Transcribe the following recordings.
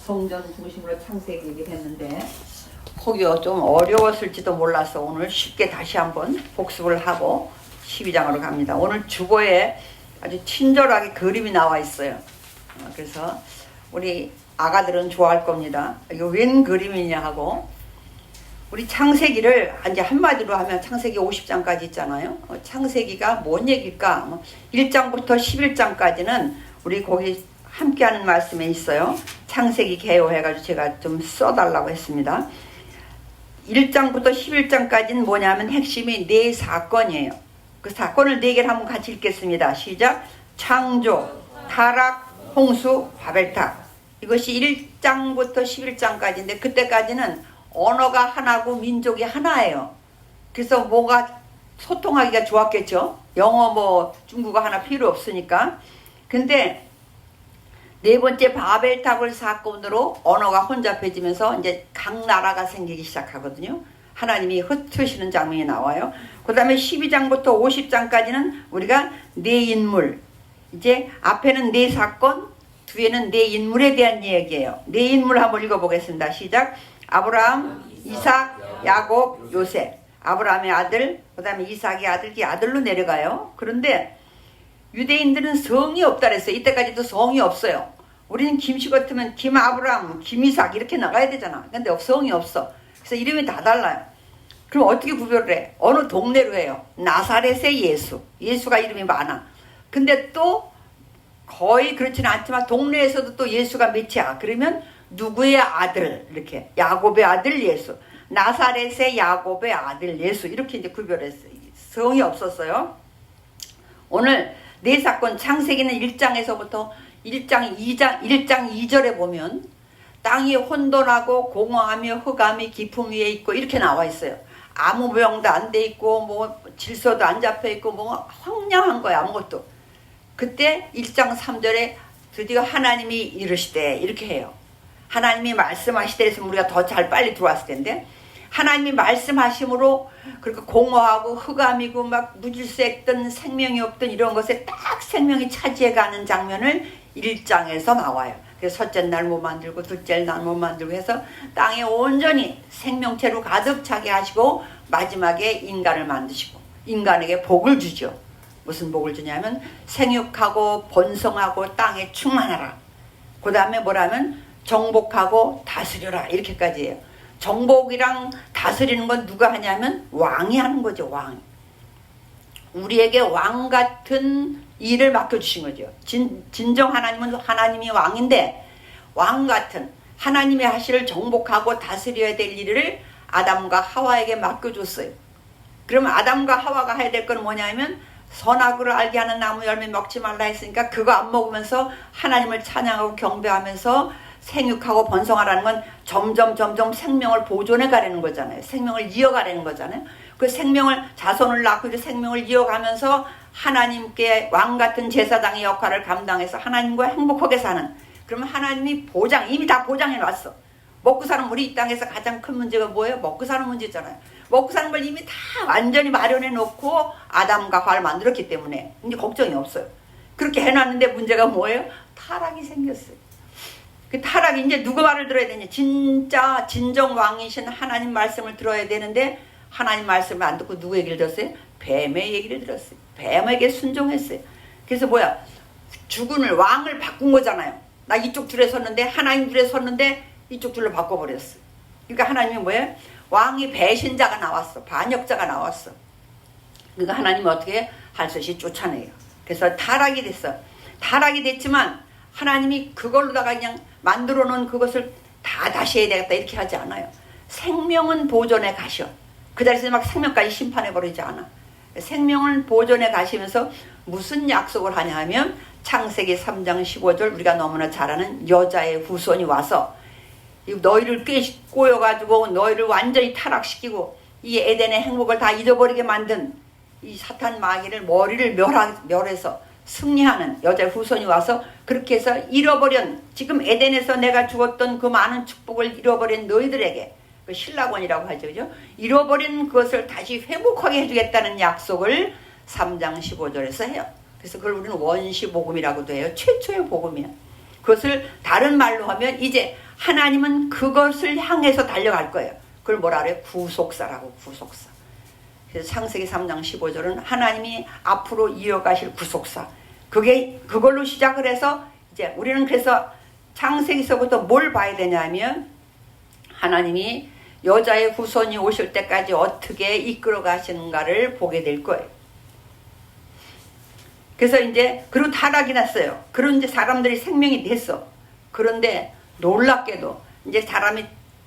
성전 중심으로 창세기 얘기했는데 거기가 좀 어려웠을지도 몰라서 오늘 쉽게 다시 한번 복습을 하고 12장으로 갑니다. 오늘 주보에 아주 친절하게 그림이 나와 있어요. 그래서 우리 아가들은 좋아할 겁니다. 이거 웬 그림이냐 하고, 우리 창세기를 이제 한마디로 하면 창세기 50장까지 있잖아요. 창세기가 뭔 얘기일까? 1장부터 11장까지는 우리 거기 함께하는 말씀에 있어요. 창세기 개요해가지고 제가 좀 써달라고 했습니다. 1장부터 11장까지는 뭐냐면 핵심이 네 사건이에요. 그 사건을 네 개를 한번 같이 읽겠습니다. 시작. 창조, 타락, 홍수, 바벨탑. 이것이 1장부터 11장까지인데 그때까지는 언어가 하나고 민족이 하나예요. 그래서 뭐가 소통하기가 좋았겠죠. 영어 뭐 중국어 하나 필요 없으니까. 근데 네 번째 바벨탑을 사건으로 언어가 혼잡해지면서 이제 각 나라가 생기기 시작하거든요. 하나님이 흩으시는 장면이 나와요. 그 다음에 12장부터 50장까지는 우리가 네 인물, 이제 앞에는 네 사건, 뒤에는 네 인물에 대한 얘기예요. 네 인물 한번 읽어보겠습니다. 시작. 아브라함, 이삭, 야곱, 요셉. 아브라함의 아들, 그 다음에 이삭의 아들, 이 아들로 내려가요. 그런데 유대인들은 성이 없다 그랬어요. 이때까지도 성이 없어요. 우리는 김씨 같으면 김아브라함, 김이삭 이렇게 나가야 되잖아. 근데 성이 없어. 그래서 이름이 다 달라요. 그럼 어떻게 구별을 해? 어느 동네로 해요? 나사렛의 예수. 예수가 이름이 많아. 근데 또 거의 그렇지는 않지만 동네에서도 또 예수가 몇이야. 그러면 누구의 아들, 이렇게 야곱의 아들 예수, 나사렛의 야곱의 아들 예수, 이렇게 이제 구별했어요. 성이 없었어요. 오늘 네 사건 창세기는 1장에서부터 1장 2절에 보면 땅이 혼돈하고 공허하며 흑암이 깊음 위에 있고 이렇게 나와 있어요. 아무 모양도 안 돼 있고 뭐 질서도 안 잡혀 있고 뭐 황량한 거야, 아무것도. 그때 1장 3절에 드디어 하나님이 이르시되 이렇게 해요. 하나님이 말씀하시되 해서 우리가 더 잘 빨리 들어왔을 텐데, 하나님이 말씀하심으로 그렇게 공허하고 흑암이고 막 무질서했던 생명이 없던 이런 것에 딱 생명이 차지해가는 장면을 1장에서 나와요. 그래서 첫째 날 못 만들고 둘째 날 못 만들고 해서 땅에 온전히 생명체로 가득 차게 하시고 마지막에 인간을 만드시고 인간에게 복을 주죠. 무슨 복을 주냐면 생육하고 번성하고 땅에 충만하라. 그 다음에 뭐라면 정복하고 다스려라, 이렇게까지 해요. 정복이랑 다스리는 건 누가 하냐면 왕이 하는 거죠. 왕. 우리에게 왕 같은 일을 맡겨주신 거죠. 진정 하나님은 하나님이 왕인데 왕 같은 하나님의 하시를 정복하고 다스려야 될 일을 아담과 하와에게 맡겨줬어요. 그러면 아담과 하와가 해야 될 건 뭐냐면 선악을 알게 하는 나무 열매 먹지 말라 했으니까 그거 안 먹으면서 하나님을 찬양하고 경배하면서 생육하고 번성하라는 건 점점 생명을 보존해 가려는 거잖아요. 생명을 이어가려는 거잖아요. 그 생명을, 자손을 낳고 이제 생명을 이어가면서 하나님께 왕 같은 제사장의 역할을 감당해서 하나님과 행복하게 사는, 그러면 하나님이 이미 다 보장해 놨어. 먹고 사는, 우리 이 땅에서 가장 큰 문제가 뭐예요? 먹고 사는 문제잖아요. 먹고 사는 걸 이미 다 완전히 마련해 놓고 아담과 하와를 만들었기 때문에 이제 걱정이 없어요. 그렇게 해놨는데 문제가 뭐예요? 타락이 생겼어요. 그 타락이 이제 누구 말을 들어야 되냐? 진짜 진정 왕이신 하나님 말씀을 들어야 되는데 하나님 말씀을 안 듣고 누구 얘기를 들었어요? 뱀의 얘기를 들었어요. 뱀에게 순종했어요. 그래서 뭐야? 주군을, 왕을 바꾼 거잖아요. 나 이쪽 줄에 섰는데 하나님 줄에 섰는데 이쪽 줄로 바꿔버렸어. 그러니까 하나님이 뭐예요? 왕이 배신자가 나왔어. 반역자가 나왔어. 그러니까 하나님이 어떻게 할 수 없이 쫓아내요. 그래서 타락이 됐어. 타락이 됐지만 하나님이 그걸로다가 그냥 만들어 놓은 그것을 다 다시 해야 되겠다 이렇게 하지 않아요. 생명은 보존해 가셔. 그 자리에서 막 생명까지 심판해 버리지 않아. 생명을 보존해 가시면서 무슨 약속을 하냐 하면 창세기 3장 15절 우리가 너무나 잘 아는 여자의 후손이 와서 너희를 꼬여가지고 너희를 완전히 타락시키고 이 에덴의 행복을 다 잊어버리게 만든 이 사탄 마귀를 머리를 멸해서 승리하는 여자의 후손이 와서 그렇게 해서 잃어버린, 지금 에덴에서 내가 주었던 그 많은 축복을 잃어버린 너희들에게, 그 신라곤이라고 하죠, 그죠? 잃어버린 그것을 다시 회복하게 해주겠다는 약속을 3장 15절에서 해요. 그래서 그걸 우리는 원시복음이라고도 해요. 최초의 복음이야. 그것을 다른 말로 하면 이제 하나님은 그것을 향해서 달려갈 거예요. 그걸 뭐라 그래요? 구속사라고, 구속사. 그래서 창세기 3장 15절은 하나님이 앞으로 이어가실 구속사. 그걸로 시작을 해서 이제 우리는 그래서 창세기서부터 뭘 봐야 되냐면 하나님이 여자의 후손이 오실 때까지 어떻게 이끌어 가시는가를 보게 될 거예요. 그래서 이제 그리고 타락이 났어요. 그런 이제 사람들이 생명이 됐어. 그런데 놀랍게도 이제 사람이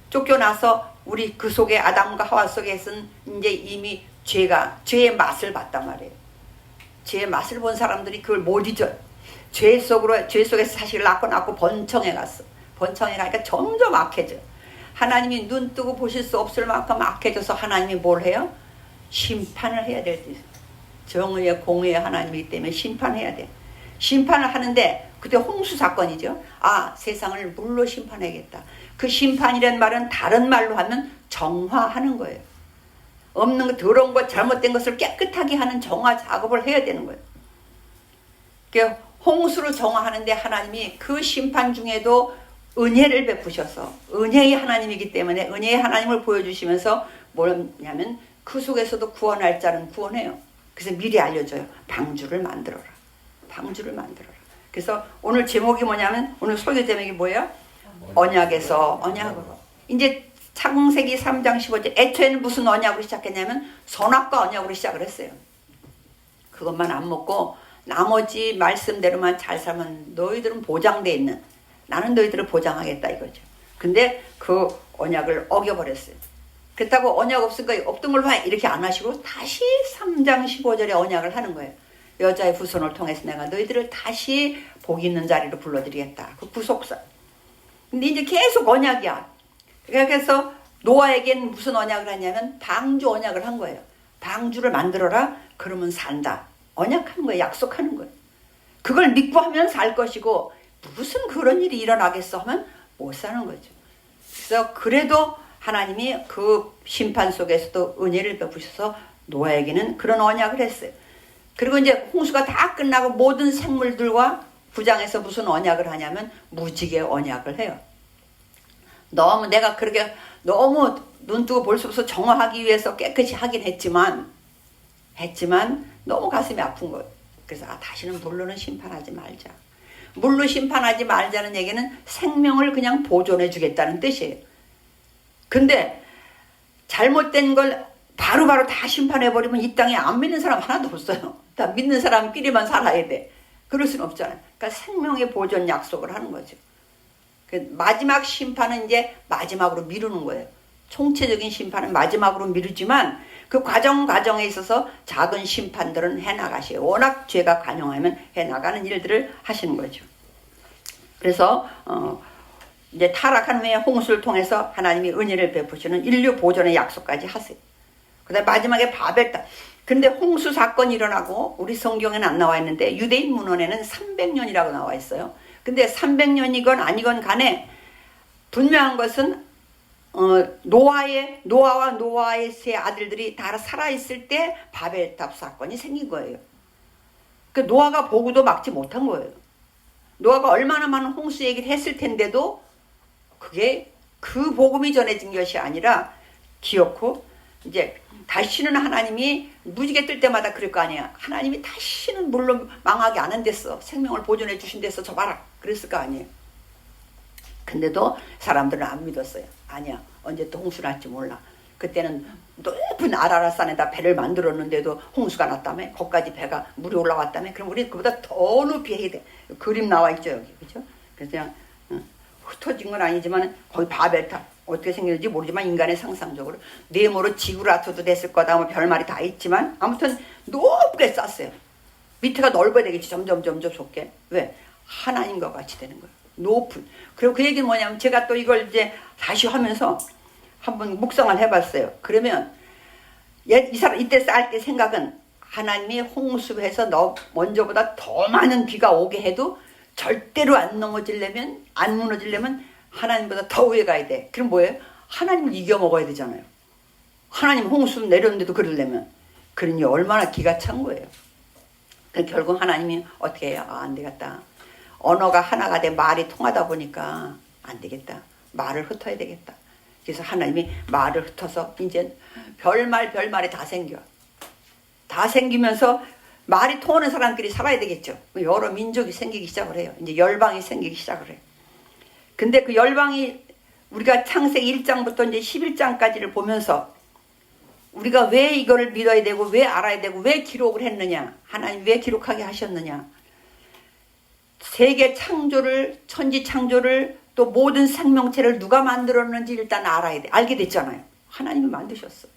쫓겨나서 우리 그 속에 아담과 하와 속에서는 이제 이미 죄의 맛을 봤단 말이에요. 죄의 맛을 본 사람들이 그걸 못 잊어요. 죄 속에서 사실 낳고 번성해 갔어. 번성해 가니까 점점 악해져. 하나님이 눈 뜨고 보실 수 없을 만큼 악해져서 하나님이 뭘 해요? 심판을 해야 될 때. 정의의 공의의 하나님이기 때문에 심판해야 돼. 심판을 하는데 그때 홍수 사건이죠. 아, 세상을 물로 심판해야겠다. 그 심판이란 말은 다른 말로 하면 정화하는 거예요. 없는 것, 더러운 것, 잘못된 것을 깨끗하게 하는 정화 작업을 해야 되는 거예요. 그러니까 홍수로 정화하는데 하나님이 그 심판 중에도 은혜를 베푸셔서 은혜의 하나님이기 때문에 은혜의 하나님을 보여주시면서 뭐냐면 그 속에서도 구원할 자는 구원해요. 그래서 미리 알려줘요. 방주를 만들어라. 방주를 만들어라. 그래서 오늘 제목이 뭐냐면 오늘 설교 제목이 뭐예요? 언약에서 언약으로. 이제 창세기 3장 15절 애초에는 무슨 언약으로 시작했냐면 선악과 언약으로 시작을 했어요. 그것만 안 먹고 나머지 말씀대로만 잘 살면 너희들은 보장돼 있는, 나는 너희들을 보장하겠다 이거죠. 근데 그 언약을 어겨버렸어요. 그렇다고 언약 없으니까 없던 걸로 이렇게 안 하시고 다시 3장 15절에 언약을 하는 거예요. 여자의 후손을 통해서 내가 너희들을 다시 복 있는 자리로 불러드리겠다. 그 구속사. 근데 이제 계속 언약이야. 그래서 노아에겐 무슨 언약을 하냐면 방주 언약을 한 거예요. 방주를 만들어라. 그러면 산다. 언약하는 거예요. 약속하는 거예요. 그걸 믿고 하면 살 것이고 무슨 그런 일이 일어나겠어 하면 못 사는 거죠. 그래서 그래도 하나님이 그 심판 속에서도 은혜를 베푸셔서 노아에게는 그런 언약을 했어요. 그리고 이제 홍수가 다 끝나고 모든 생물들과 부장에서 무슨 언약을 하냐면 무지개 언약을 해요. 너무 내가 그렇게 너무 눈 뜨고 볼 수 없어서 정화하기 위해서 깨끗이 하긴 했지만 너무 가슴이 아픈 거예요. 그래서 다시는 물로는 심판하지 말자. 물로 심판하지 말자는 얘기는 생명을 그냥 보존해 주겠다는 뜻이에요. 근데 잘못된 걸 바로바로 다 심판해버리면 이 땅에 안 믿는 사람 하나도 없어요. 다 믿는 사람끼리만 살아야 돼. 그럴 수는 없잖아요. 그러니까 생명의 보존 약속을 하는 거죠. 그 마지막 심판은 이제 마지막으로 미루는 거예요. 총체적인 심판은 마지막으로 미루지만 그 과정에 있어서 작은 심판들은 해나가시요. 워낙 죄가 관영하면 해나가는 일들을 하시는 거죠. 그래서 이제 타락한 후에 홍수를 통해서 하나님이 은혜를 베푸시는 인류 보존의 약속까지 하세요. 그 다음에 마지막에 바벨탑. 근데 홍수 사건이 일어나고 우리 성경에는 안 나와 있는데 유대인 문헌에는 300년이라고 나와 있어요. 근데 300년이건 아니건 간에 분명한 것은 노아와 노아의 세 아들들이 다 살아있을 때 바벨탑 사건이 생긴 거예요. 그 노아가 보고도 막지 못한 거예요. 노아가 얼마나 많은 홍수 얘기를 했을 텐데도 그게 그 복음이 전해진 것이 아니라 기어코 이제 다시는 하나님이 무지개 뜰 때마다 그럴 거 아니야. 하나님이 다시는 물로 망하게 안 한댔어. 생명을 보존해 주신 데서 저 봐라. 그랬을 거 아니에요. 근데도 사람들은 안 믿었어요. 아니야. 언제 또 홍수 날지 몰라. 그때는 높은 아라라산에다 배를 만들었는데도 홍수가 났다며. 거기까지 배가 물이 올라왔다며. 그럼 우리 그보다 더 높이 해야 돼. 그림 나와 있죠 여기. 그죠? 그래서 그냥 흩어진 건 아니지만 거기 바벨탑. 어떻게 생겼는지 모르지만 인간의 상상적으로 네모로 지구라트도 됐을 거다. 뭐 별말이 다 있지만 아무튼 높게 쌌어요. 밑에가 넓어야 되겠지. 점점 좁게. 왜? 하나님과 같이 되는 거예요. 높은. 그리고 그 얘기는 뭐냐면 제가 또 이걸 이제 다시 하면서 한번 묵상을 해봤어요. 그러면 이때 쌀 때 생각은 하나님이 홍수해서 너 먼저보다 더 많은 비가 오게 해도 절대로 안 무너지려면 하나님보다 더 위에 가야 돼. 그럼 뭐예요? 하나님을 이겨먹어야 되잖아요. 하나님 홍수 내렸는데도 그러려면. 그러니 얼마나 기가 찬 거예요. 결국 하나님이 어떻게 해요? 안 되겠다. 언어가 하나가 돼 말이 통하다 보니까 안 되겠다. 말을 흩어야 되겠다. 그래서 하나님이 말을 흩어서 이제 별말이 다 생겨. 다 생기면서 말이 통하는 사람끼리 살아야 되겠죠. 여러 민족이 생기기 시작을 해요. 이제 열방이 생기기 시작을 해요. 근데 그 열방이 우리가 창세기 1장부터 이제 11장까지를 보면서 우리가 왜 이거를 믿어야 되고 왜 알아야 되고 왜 기록을 했느냐, 하나님 왜 기록하게 하셨느냐, 세계 창조를, 천지 창조를, 또 모든 생명체를 누가 만들었는지 일단 알아야 돼. 알게 됐잖아요. 하나님이 만드셨어.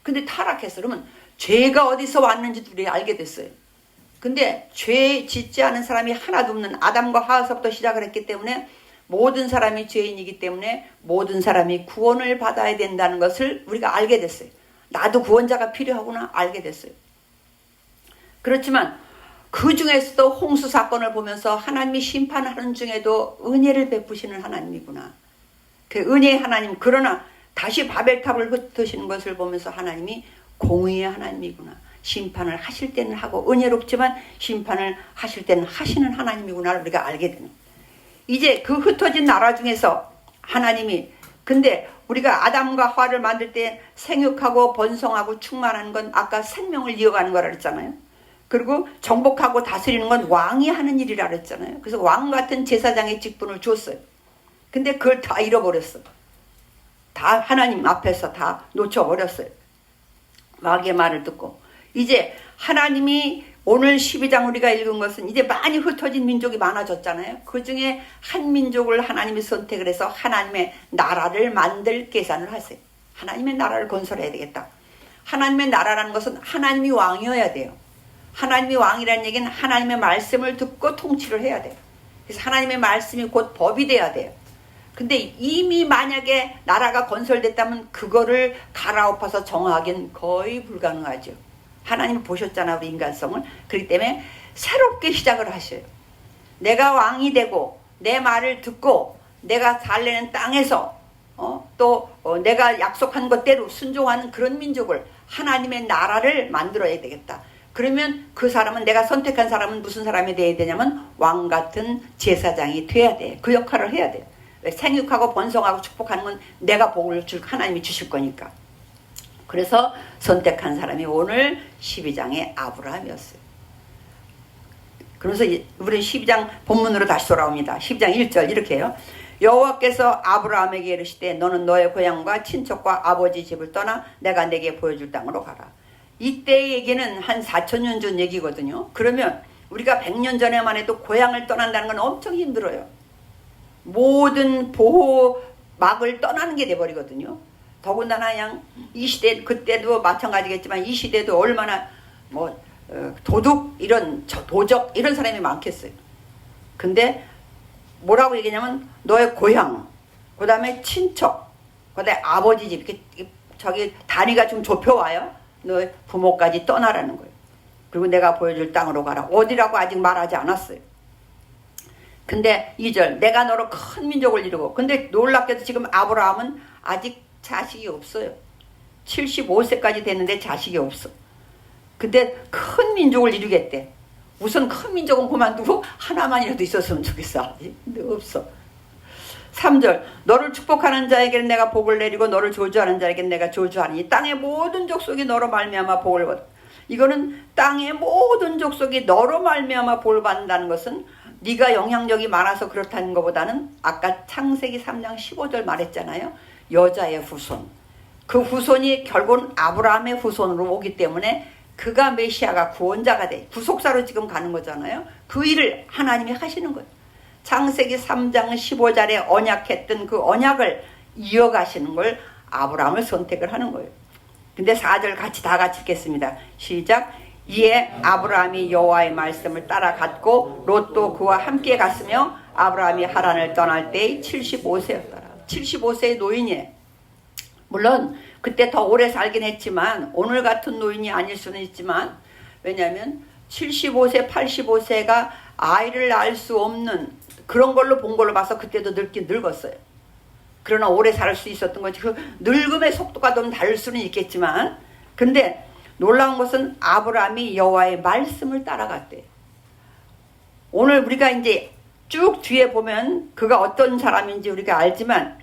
근데 타락했어. 그러면 죄가 어디서 왔는지도 우리 알게 됐어요. 근데 죄 짓지 않은 사람이 하나도 없는 아담과 하와서부터 시작을 했기 때문에 모든 사람이 죄인이기 때문에 모든 사람이 구원을 받아야 된다는 것을 우리가 알게 됐어요. 나도 구원자가 필요하구나 알게 됐어요. 그렇지만 그 중에서도 홍수 사건을 보면서 하나님이 심판하는 중에도 은혜를 베푸시는 하나님이구나. 그 은혜의 하나님, 그러나 다시 바벨탑을 흩으시는 것을 보면서 하나님이 공의의 하나님이구나. 심판을 하실 때는 하고 은혜롭지만 심판을 하실 때는 하시는 하나님이구나를 우리가 알게 되는. 이제 그 흩어진 나라 중에서 하나님이, 근데 우리가 아담과 하와를 만들 때 생육하고 번성하고 충만하는 건 아까 생명을 이어가는 거라 그랬잖아요. 그리고 정복하고 다스리는 건 왕이 하는 일이라 그랬잖아요. 그래서 왕 같은 제사장의 직분을 줬어요. 근데 그걸 다 잃어버렸어. 다 하나님 앞에서 다 놓쳐버렸어요. 마귀의 말을 듣고. 이제 하나님이 오늘 12장 우리가 읽은 것은 이제 많이 흩어진 민족이 많아졌잖아요. 그 중에 한 민족을 하나님이 선택을 해서 하나님의 나라를 만들 계산을 하세요. 하나님의 나라를 건설해야 되겠다. 하나님의 나라라는 것은 하나님이 왕이어야 돼요. 하나님이 왕이라는 얘기는 하나님의 말씀을 듣고 통치를 해야 돼요. 그래서 하나님의 말씀이 곧 법이 돼야 돼요. 근데 이미 만약에 나라가 건설됐다면 그거를 갈아엎어서 정하기는 거의 불가능하죠. 하나님이 보셨잖아, 우리 인간성을. 그렇기 때문에 새롭게 시작을 하셔요. 내가 왕이 되고 내 말을 듣고 내가 살려는 땅에서 내가 약속한 것대로 순종하는 그런 민족을, 하나님의 나라를 만들어야 되겠다. 그러면 그 사람은, 내가 선택한 사람은 무슨 사람이 돼야 되냐면 왕 같은 제사장이 돼야 돼. 그 역할을 해야 돼. 생육하고 번성하고 축복하는 건 내가 복을 하나님이 주실 거니까. 그래서 선택한 사람이 오늘 12장의 아브라함이었어요. 그래서 우리 12장 본문으로 다시 돌아옵니다. 12장 1절 이렇게 해요. 여호와께서 아브라함에게 이르시되 너는 너의 고향과 친척과 아버지 집을 떠나 내가 내게 보여줄 땅으로 가라. 이때의 얘기는 한 4,000년 전 얘기거든요. 그러면 우리가 100년 전에만 해도 고향을 떠난다는 건 엄청 힘들어요. 모든 보호막을 떠나는 게 돼버리거든요. 더군다나 그냥 이 시대, 그때도 마찬가지겠지만 이 시대도 얼마나 도둑, 도적 이런 사람이 많겠어요. 근데 뭐라고 얘기냐면 너의 고향, 그 다음에 친척, 그 다음에 아버지 집, 이렇게 저기 단위가 좀 좁혀와요. 너의 부모까지 떠나라는 거예요. 그리고 내가 보여줄 땅으로 가라. 어디라고 아직 말하지 않았어요. 근데 2절, 내가 너로 큰 민족을 이루고. 근데 놀랍게도 지금 아브라함은 아직 자식이 없어요. 75세까지 됐는데 자식이 없어. 근데 큰 민족을 이루겠대. 우선 큰 민족은 그만두고 하나만이라도 있었으면 좋겠어. 근데 없어. 3절, 너를 축복하는 자에게는 내가 복을 내리고 너를 저주하는 자에게는 내가 저주하니 땅의 모든 족속이 너로 말미암아 복을 받아. 이거는 땅의 모든 족속이 너로 말미암아 복을 받는다는 것은 네가 영향력이 많아서 그렇다는 것보다는 아까 창세기 3장 15절 말했잖아요. 여자의 후손. 그 후손이 결국은 아브라함의 후손으로 오기 때문에 그가 메시아가 구원자가 돼. 구속사로 지금 가는 거잖아요. 그 일을 하나님이 하시는 거예요. 창세기 3장 15절에 언약했던 그 언약을 이어가시는 걸 아브라함을 선택을 하는 거예요. 근데 4절 다 같이 읽겠습니다. 시작. 이에 아브라함이 여호와의 말씀을 따라갔고 롯도 그와 함께 갔으며 아브라함이 하란을 떠날 때에 75세였더라. 75세의 노인이에요. 물론 그때 더 오래 살긴 했지만 오늘 같은 노인이 아닐 수는 있지만, 왜냐하면 75세 85세가 아이를 낳을 수 없는 그런 걸로 본 걸로 봐서 그때도 늙긴 늙었어요. 그러나 오래 살 수 있었던 거지. 그 늙음의 속도가 좀 다를 수는 있겠지만, 근데 놀라운 것은 아브라함이 여호와의 말씀을 따라갔대. 오늘 우리가 이제 쭉 뒤에 보면 그가 어떤 사람인지 우리가 알지만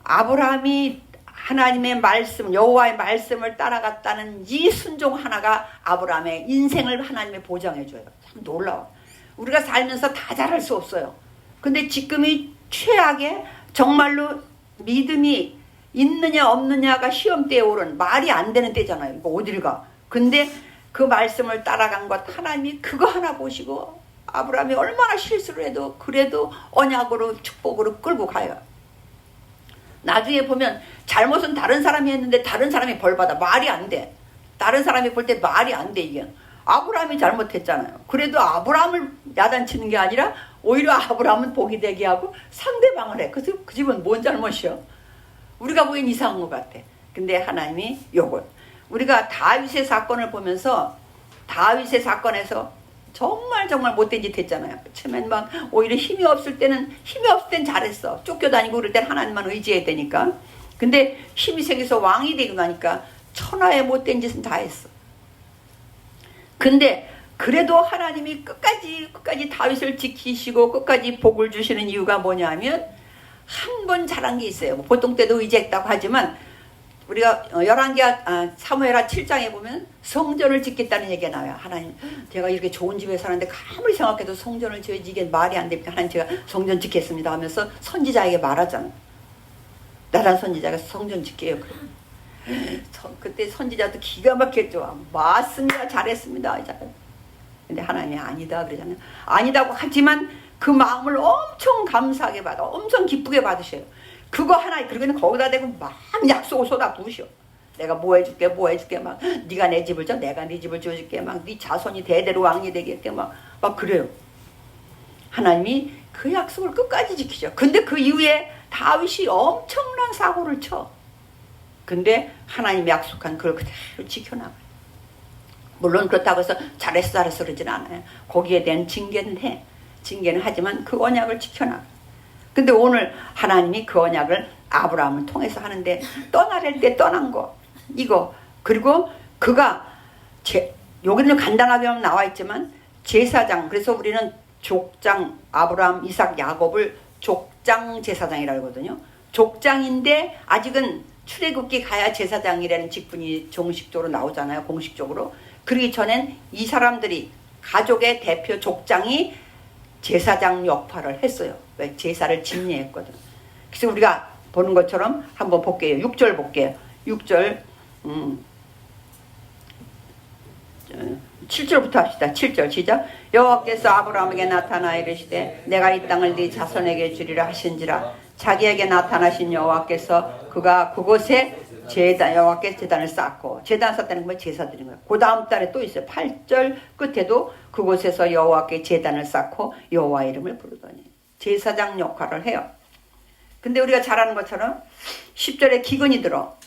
아브라함이 하나님의 말씀, 여호와의 말씀을 따라갔다는 이 순종 하나가 아브라함의 인생을 하나님의 보장해줘요. 참 놀라워. 우리가 살면서 다 잘할 수 없어요. 근데 지금이 최악의 정말로 믿음이 있느냐 없느냐가 시험대에 오른 말이 안 되는 때잖아요. 이거 어딜 가. 근데 그 말씀을 따라간 것 하나님이 그거 하나 보시고 아브라함이 얼마나 실수를 해도 그래도 언약으로 축복으로 끌고 가요. 나중에 보면 잘못은 다른 사람이 했는데 다른 사람이 벌받아. 말이 안 돼. 다른 사람이 볼 때 말이 안 돼. 이게 아브라함이 잘못했잖아요. 그래도 아브라함을 야단치는 게 아니라 오히려 아브라함은 복이 되게 하고 상대방을 해. 그래서 그 집은 뭔 잘못이요? 우리가 보기엔 이상한 것 같아. 근데 하나님이 요걸 우리가 다윗의 사건을 보면서 다윗의 사건에서 정말 못된 짓 했잖아요. 처음엔 막 오히려 힘이 없을 때는 잘했어. 쫓겨다니고 그럴 땐 하나님만 의지해야 되니까. 근데 힘이 생겨서 왕이 되고 나니까 천하의 못된 짓은 다 했어. 근데 그래도 하나님이 끝까지 다윗을 지키시고 끝까지 복을 주시는 이유가 뭐냐면 한 번 잘한 게 있어요. 보통 때도 의지했다고 하지만 우리가 사무엘하 7장에 보면 성전을 짓겠다는 얘기가 나와요. 하나님, 제가 이렇게 좋은 집에 사는데 아무리 생각해도 성전을 지어야지 이게 말이 안 됩니다. 하나님, 제가 성전 짓겠습니다 하면서 선지자에게 말하잖아. 나란 선지자가 성전 짓게요. 그때 선지자도 기가 막혔죠. 맞습니다. 잘했습니다. 근데 하나님이 아니다 그러잖아요. 아니다고 하지만 그 마음을 엄청 감사하게 받아. 엄청 기쁘게 받으셔요. 그거 하나, 그리고는 거기다 대고 막 약속을 쏟아부으셔. 내가 뭐 해줄게 막 네가 내 집을 줘, 내가 네 집을 줘줄게, 막 네 자손이 대대로 왕이 되게 막 그래요. 하나님이 그 약속을 끝까지 지키죠. 근데 그 이후에 다윗이 엄청난 사고를 쳐. 근데 하나님이 약속한 그걸 그대로 지켜나가요. 물론 그렇다고 해서 잘했어 그러진 않아요. 거기에 대한 징계는 하지만 그 언약을 지켜나가요. 근데 오늘 하나님이 그 언약을 아브라함을 통해서 하는데 떠나릴 때 떠난 거 이거 그리고 그가 여기는 간단하게 나와 있지만 제사장, 그래서 우리는 족장 아브라함 이삭 야곱을 족장 제사장이라고 하거든요. 족장인데 아직은 출애굽기 가야 제사장이라는 직분이 정식적으로 나오잖아요. 공식적으로. 그러기 전엔 이 사람들이 가족의 대표 족장이 제사장 역할을 했어요. 왜? 제사를 집례했거든. 그래서 우리가 보는 것처럼 한번 볼게요. 6절 볼게요. 6절 7절부터 합시다. 7절 시작. 여호와께서 아브라함에게 나타나 이르시되 내가 이 땅을 네 자손에게 주리라 하신지라. 자기에게 나타나신 여호와께서 그가 그곳에 여호와께 제단을 쌓고, 제단 쌓다는 건 제사 드리는 거예요. 그 다음 달에 또 있어요. 8절 끝에도 그곳에서 여호와께 제단을 쌓고 여호와 이름을 부르더니 제사장 역할을 해요. 근데 우리가 잘 아는 것처럼 10절에 기근이 들어.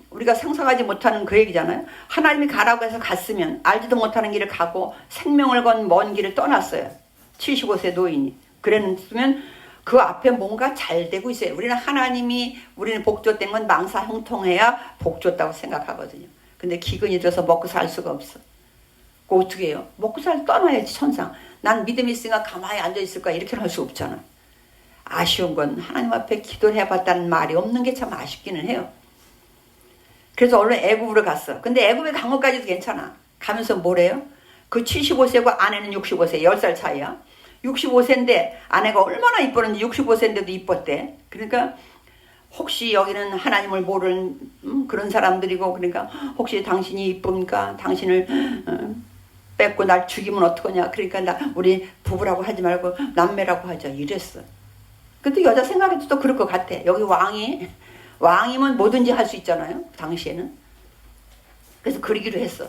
우리가 상상하지 못하는 그 얘기잖아요. 하나님이 가라고 해서 갔으면 알지도 못하는 길을 가고 생명을 건 먼 길을 떠났어요. 75세 노인이. 그랬으면 그 앞에 뭔가 잘 되고 있어요. 우리는 복 줬다는 건 망사 형통해야 복 줬다고 생각하거든요. 근데 기근이 들어서 먹고 살 수가 없어. 그거 어떻게 해요? 먹고 떠나야지 천상. 난 믿음이 있으니까 가만히 앉아있을 거야. 이렇게는 할 수 없잖아. 아쉬운 건 하나님 앞에 기도를 해봤다는 말이 없는 게 참 아쉽기는 해요. 그래서 얼른 애굽으로 갔어. 근데 애굽에 간 것까지도 괜찮아. 가면서 뭐래요? 그 75세고 아내는 65세, 10살 차이야. 65세인데 아내가 얼마나 이뻤는지 65세인데도 이뻤대. 그러니까 혹시 여기는 하나님을 모르는 그런 사람들이고, 그러니까 혹시 당신이 이쁩니까? 당신을 뺏고 날 죽이면 어떡하냐. 그러니까 우리 부부라고 하지 말고 남매라고 하자 이랬어. 근데 여자 생각해도 또 그럴 것 같아. 여기 왕이면 뭐든지 할 수 있잖아요. 당시에는. 그래서 그러기로 했어.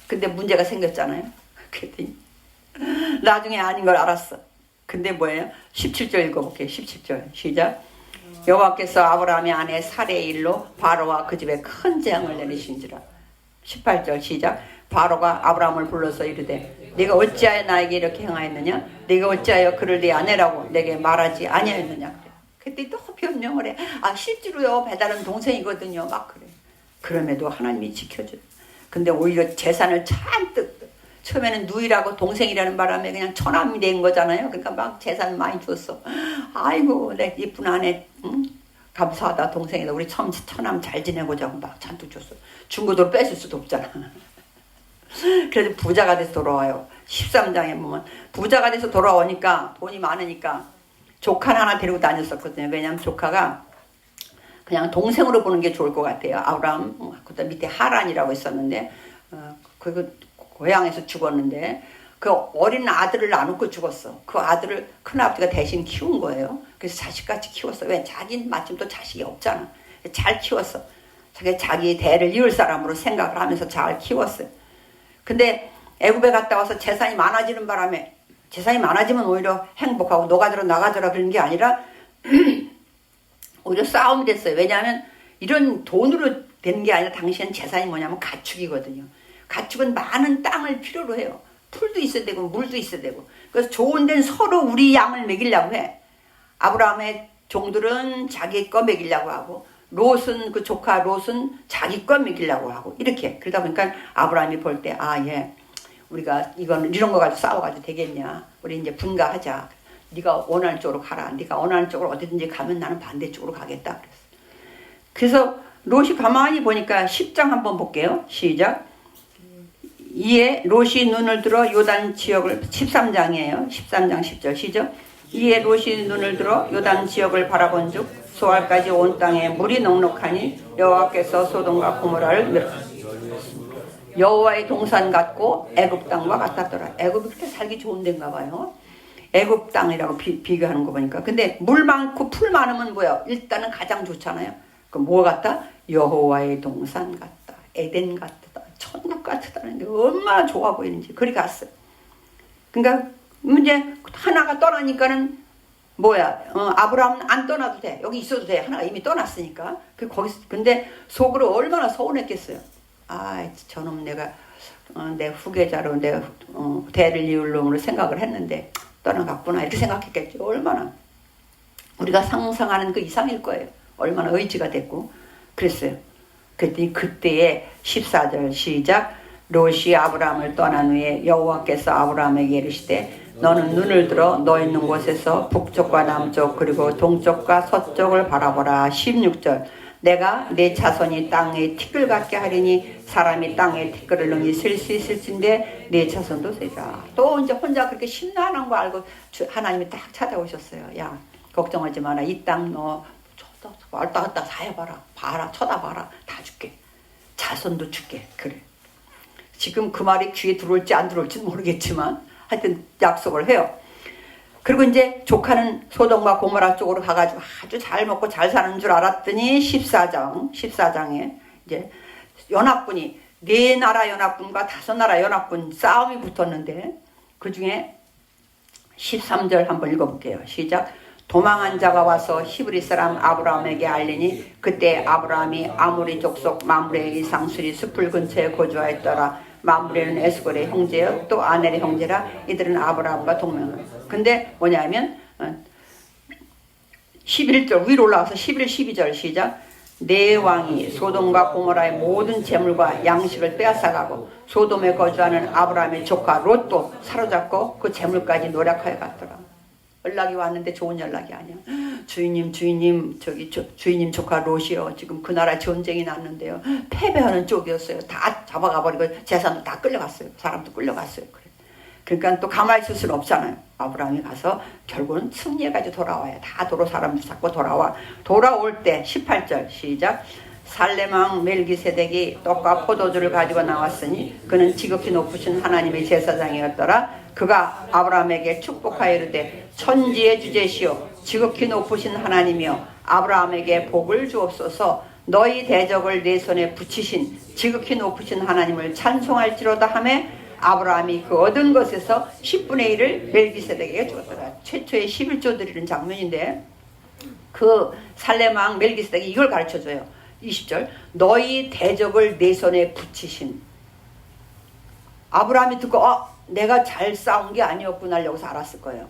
근데 문제가 생겼잖아요. 그랬더니 나중에 아닌 걸 알았어. 근데 뭐예요? 17절 읽어볼게요. 17절 시작. 여호와께서 아브라함의 아내 사레의 일로 바로와 그 집에 큰 재앙을 내리신지라. 18절 시작. 바로가 아브라함을 불러서 이르되 네가 어찌하여 나에게 이렇게 행하였느냐? 네가 어찌하여 그를 네 아내라고 내게 말하지 아니하였느냐? 그때 또 변명을 해. 실제로요 배달은 동생이거든요. 막 그래. 그럼에도 하나님이 지켜줘요. 근데 오히려 재산을 잔뜩, 처음에는 누이라고 동생이라는 바람에 그냥 처남이 된 거잖아요. 그러니까 막 재산 많이 줬어. 아이고 내 이쁜 아내, 감사하다. 동생이다. 우리 처남 잘 지내보자고 막 잔뜩 줬어. 중고도로 뺏을 수도 없잖아. 그래도 부자가 돼서 돌아와요. 13장에 보면 부자가 돼서 돌아오니까 돈이 많으니까 조카 하나 데리고 다녔었거든요. 왜냐하면 조카가 그냥 동생으로 보는 게 좋을 것 같아요. 아브라함, 그다음 밑에 하란이라고 있었는데 그 고향에서 죽었는데 그 어린 아들을 나누고 죽었어. 그 아들을 큰아버지가 대신 키운 거예요. 그래서 자식같이 키웠어. 왜? 자기는 마침 또 자식이 없잖아. 잘 키웠어. 자기 대를 이을 사람으로 생각을 하면서 잘 키웠어요. 근데 애굽에 갔다 와서 재산이 많아지는 바람에, 재산이 많아지면 오히려 행복하고 너가더라 나가더라 그런 게 아니라 오히려 싸움이 됐어요. 왜냐하면 이런 돈으로 되는 게 아니라 당시엔 재산이 뭐냐면 가축이거든요. 가축은 많은 땅을 필요로 해요. 풀도 있어야 되고 물도 있어야 되고. 그래서 좋은 데는 서로 우리 양을 먹이려고 해. 아브라함의 종들은 자기 거 먹이려고 하고 롯은 그 조카 롯은 자기 거 먹이려고 하고 이렇게. 그러다 보니까 아브라함이 볼 때 예 우리가 이런 거 가지고 싸워가지고 되겠냐. 우리 이제 분가하자. 네가 원하는 쪽으로 가라. 네가 원하는 쪽으로 어디든지 가면 나는 반대쪽으로 가겠다. 그래서 롯이 가만히 보니까 10장 한번 볼게요. 시작. 이에 롯이 눈을 들어 요단 지역을 13장이에요. 13장 10절 시작. 이에 롯이 눈을 들어 요단 지역을 바라본즉 소알까지 온 땅에 물이 넉넉하니 여호와께서 소돔과 고모라를 멸하셨습니다. 여호와의 동산 같고 애굽 땅과 같았더라. 애굽이 그렇게 살기 좋은 데인가 봐요. 애굽 땅이라고 비교하는 거 보니까. 근데 물 많고 풀 많으면 뭐야? 일단은 가장 좋잖아요. 그럼 뭐 같다? 여호와의 동산 같다. 에덴 같다. 천국 같다는 게 얼마나 좋아 보이는지 그리 갔어요. 그러니까 이제 하나가 떠나니까는 뭐야? 아브라함은 안 떠나도 돼. 여기 있어도 돼. 하나가 이미 떠났으니까. 근데 속으로 얼마나 서운했겠어요. 저놈 내가 내 후계자로 내 대를 이을 놈으로 생각을 했는데 떠나갔구나 이렇게 생각했겠죠. 얼마나 우리가 상상하는 그 이상일 거예요. 얼마나 의지가 됐고 그랬어요. 그랬더니 그때의 14절 시작. 롯이 아브라함을 떠난 후에 여호와께서 아브라함에게 이르시되 너는 눈을 들어 너 있는 곳에서 북쪽과 남쪽 그리고 동쪽과 서쪽을 바라보라. 16절 내가 내 자손이 땅에 티끌 같게 하리니 사람이 땅에 티끌을 능히 쓸 수 있을진데 내 자손도 세자. 또 이제 혼자 그렇게 심란한 거 알고 하나님이 딱 찾아오셨어요. 야 걱정하지 마라. 이 땅 너 왔다 갔다 다 해봐라. 봐라 쳐다봐라. 다 줄게. 자손도 줄게. 그래. 지금 그 말이 귀에 들어올지 안 들어올지는 모르겠지만 하여튼 약속을 해요. 그리고 이제 조카는 소돔과 고모라 쪽으로 가가지고 아주 잘 먹고 잘 사는 줄 알았더니 14장에 이제 연합군이 4나라 연합군과 5나라 연합군 싸움이 붙었는데 그 중에 13절 한번 읽어볼게요. 시작. 도망한 자가 와서 히브리 사람 아브라함에게 알리니 그때 아브라함이 아모리 족속 mamre의 상수리 숲을 근처에 거주하였더라. mamre는 에스골의 형제여 또 아넬의 형제라. 이들은 아브라함과 동맹을. 근데 뭐냐면 11절 위로 올라와서 11, 12절 시작. 내 왕이 소돔과 고모라의 모든 재물과 양식을 빼앗아가고 소돔에 거주하는 아브라함의 조카 롯도 사로잡고 그 재물까지 노력하여 갔더라. 연락이 왔는데 좋은 연락이 아니야. 주인님 주인님 조카 롯이요. 지금 그 나라 전쟁이 났는데요. 패배하는 쪽이었어요. 다 잡아가 버리고 재산도 다 끌려갔어요. 사람도 끌려갔어요. 그러니까 또 가만히 있을 수는 없잖아요. 아브라함이 가서 결국은 승리해가지고 돌아와요. 다 도로 사람들 잡고 돌아와. 돌아올 때 18절 시작. 살레망 멜기세덱이 떡과 포도주를 가지고 나왔으니 그는 지극히 높으신 하나님의 제사장이었더라. 그가 아브라함에게 축복하여 이르되 천지의 주제시오 지극히 높으신 하나님이여 아브라함에게 복을 주옵소서. 너희 대적을 내 손에 붙이신 지극히 높으신 하나님을 찬송할지로다 하매 아브라함이 그 얻은 것에서 10분의 1을 멜기세덱에게 주었더라. 최초의 11조 드리는 장면인데 그 살레망 멜기세덱이 이걸 가르쳐줘요. 20절 너희 대적을 내 손에 붙이신. 아브라함이 듣고 내가 잘 싸운 게 아니었구나 여기서 알았을 거예요.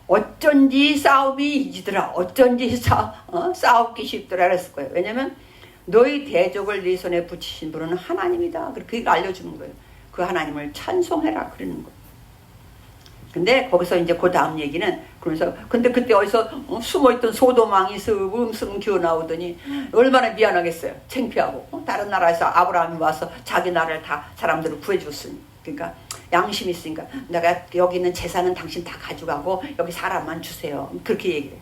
어쩐지 싸움이 이기더라. 어쩐지 싸우기 쉽더라 그랬을 거예요. 왜냐면 너희 대적을 네 손에 붙이신 분은 하나님이다. 그렇게 알려주는 거예요. 그 하나님을 찬송해라 그러는 거예요. 근데 거기서 이제 그 다음 얘기는 그러면서 근데 그때 어디서 숨어있던 소도망이 스음스음 기어 나오더니 얼마나 미안하겠어요. 창피하고 다른 나라에서 아브라함이 와서 자기 나라를 다 사람들을 구해줬으니 그러니까 양심이 있으니까 내가 여기 있는 재산은 당신 다 가져가고 여기 사람만 주세요. 그렇게 얘기해.